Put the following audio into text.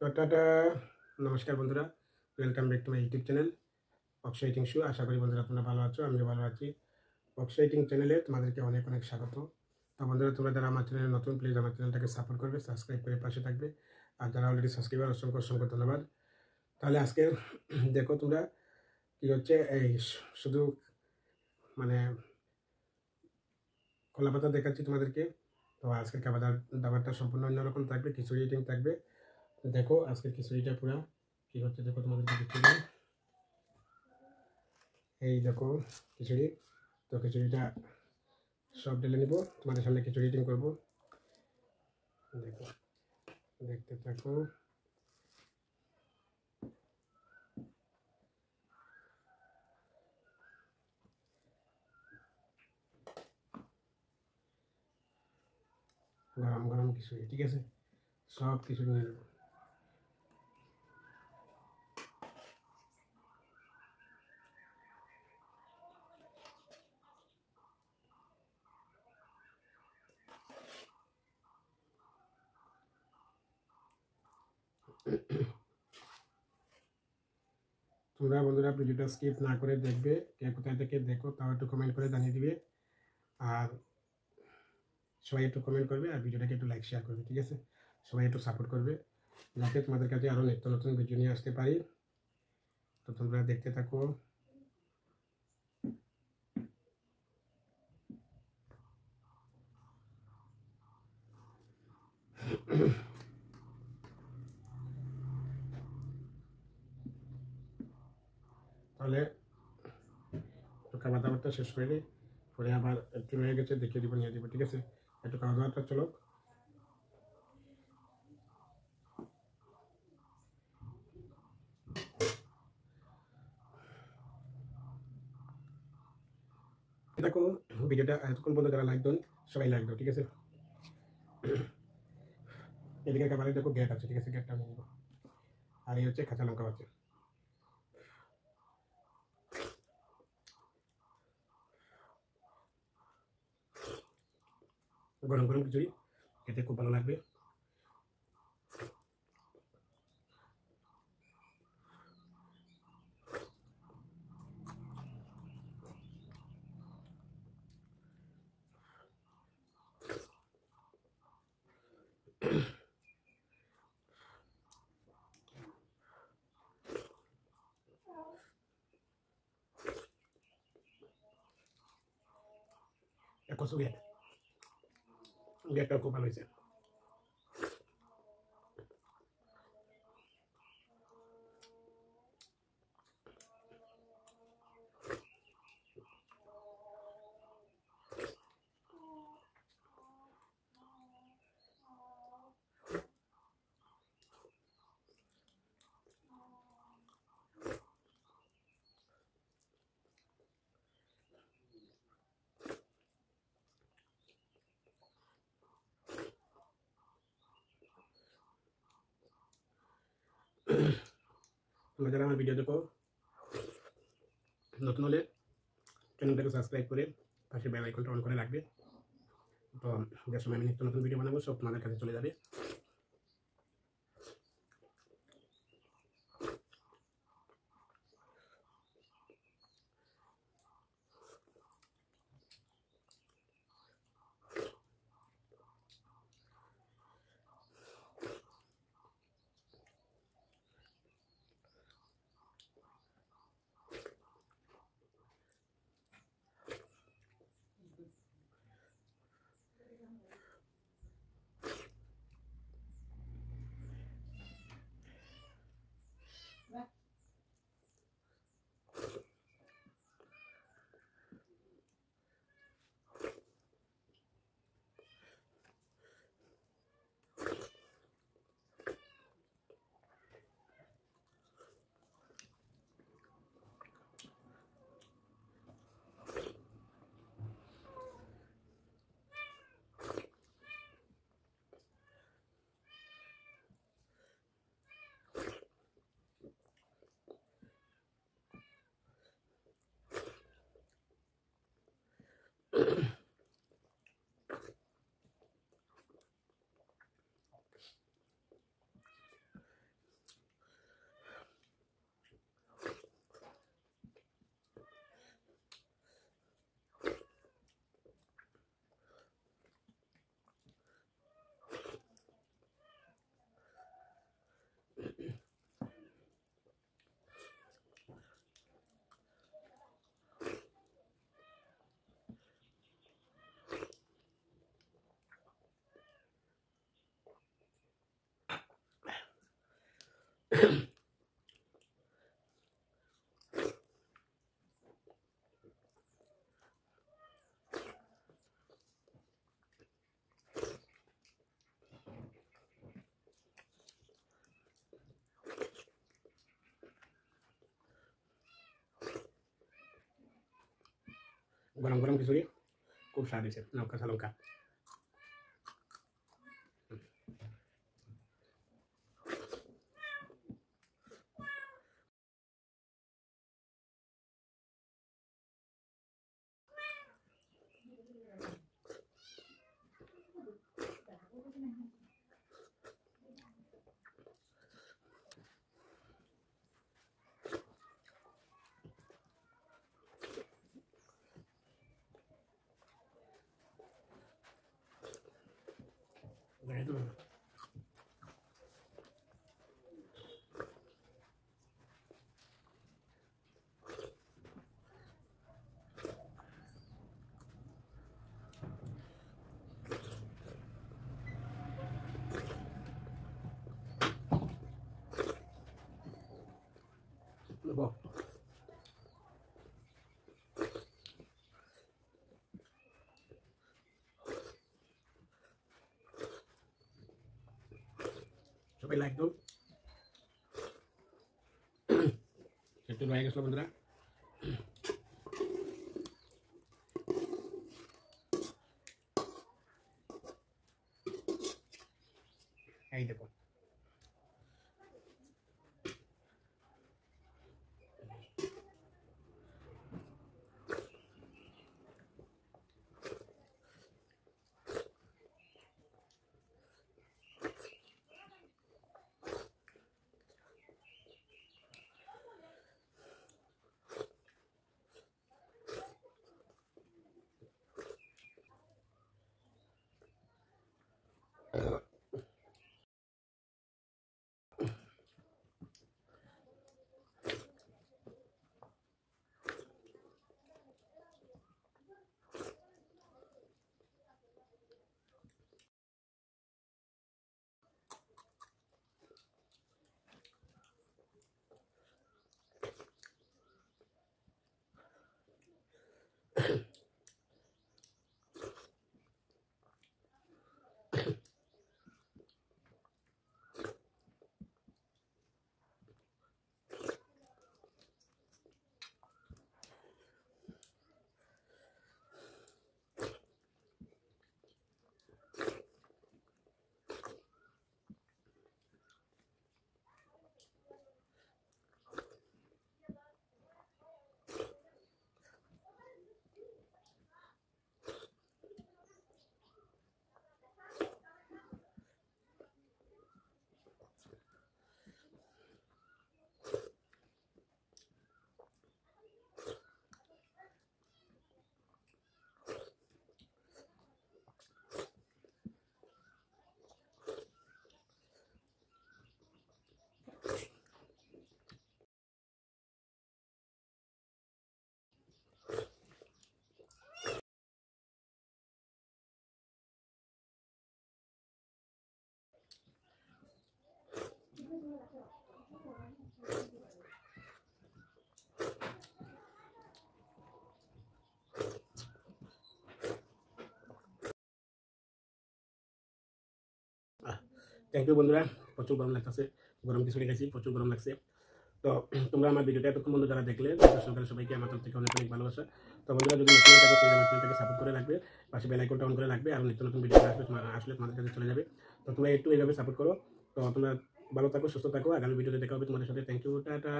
তো টাটা, নমস্কার বন্ধুরা, welcome back to my YouTube channel Akshay eating show. আশা করি বন্ধুরা তোমরা ভালো আছো, আমিও ভালো আছি। অক্ষয় ইটিং চ্যানেলে তোমাদেরকে অনেক অনেক স্বাগত। তো বন্ধুরা, তোমরা যারা আমার চ্যানেলে নতুন, প্লিজ আমার চ্যানেলটাকে সাপোর্ট করবে, সাবস্ক্রাইব করে পাশে থাকবে। আর যারা অলরেডি সাবস্ক্রাইবার, অসংখ্য অসংখ্য ধন্যবাদ। তাহলে আজকে দেখো তোমরা কি হচ্ছে, এই শুধু মানে কলা পাতা দেখাচ্ছি তোমাদেরকে। তো আজকের খাবার দাবারটা সম্পূর্ণ অন্যরকম থাকবে, খিচুড়ি ইটিং থাকবে। দেখো আজকের খিচুড়িটা পুরা কি হচ্ছে, দেখো তোমাদেরকে দেখতে দিই। এই দেখো খিচুড়ি। তো খিচুড়িটা সব ঢেলে নিব, তোমাদের সামনে খিচুড়ি ইটিং করবো। দেখো, দেখতে থাকো। গরম গরম খিচুড়ি, ঠিক আছে, সব খিচুড়ি নিয়ে নেবো। তোমরা বন্ধুরা ভিডিওটা স্কিপ না করে দেখবে, কে কোথায় থেকে দেখো তাও একটু কমেন্ট করে জানিয়ে দিবে। আর সবাই একটু কমেন্ট করবে, আর ভিডিওটাকে একটু লাইক শেয়ার করবে, ঠিক আছে। সবাই একটু সাপোর্ট করবে, যাতে তোমাদের কাছে আরও নিত্য নতুন ভিডিও নিয়ে আসতে পারি। তো তোমরা দেখতে থাকো। তাহলে একটু খাবার দাবারটা শেষ করে নিই, পরে আবার একটু হয়ে গেছে দেখিয়ে দিব, নিয়ে দিব, ঠিক আছে। একটু খাওয়া দাওয়াটা চলো। দেখো ভিডিওটা এতক্ষণ পর্যন্ত যারা লাইক দেন, সবাই লাইক দাও, ঠিক আছে। এদিকে খাবারের দেখো গ্যাট আছে, ঠিক আছে, গ্যাটটা নিয়ে নিব। আর এই হচ্ছে কাঁচা লঙ্কা আছে। গরম গরম খিচুড়ি খেতে খুব ভালো লাগবে। কচু গ্যাট, গ্যাটটা খুব ভালো হয়েছে। তোমরা যারা আমার ভিডিও দেখো, নতুন হলে চ্যানেলটাকে সাবস্ক্রাইব করে পাশে বেল আইকনটা অন করে রাখবে। তো যে সময় আমি নিত্য নতুন ভিডিও বানাবো, সব তোমাদের কাছে চলে যাবে। গরম গরম খিচুড়ি খুব স্বাদ হয়েছে, কাঁচা লঙ্কা। সবাই লাইক দাও, একটু রয়ে গেছিল বন্ধুরা। এই দেখো থ্যাংক ইউ বন্ধুরা, প্রচুর গরম লাগতেছে, গরম খিচুড়ি খাইছি, প্রচুর গরম লাগছে। তো তোমরা আমার ভিডিওটা এতক্ষণ বন্ধু যারা দেখলে সবাইকে আমার তরফ থেকে অনেক অনেক ভালোবাসা। তো বন্ধুরা যদি নতুন থাকো সেই আমার চ্যানেলটাকে সাপোর্ট করে রাখবে, পাশে বেল আইকনটা অন করে রাখবে, আর নিত্য নতুন ভিডিও আসলে তোমাদের কাছে চলে যাবে। তো তোমরা একটু এইভাবে সাপোর্ট করো। তো তোমরা ভালো থাকো, সুস্থ থাকো, আগামী ভিডিওতে দেখা হবে তোমাদের সাথে। Thank you, tata.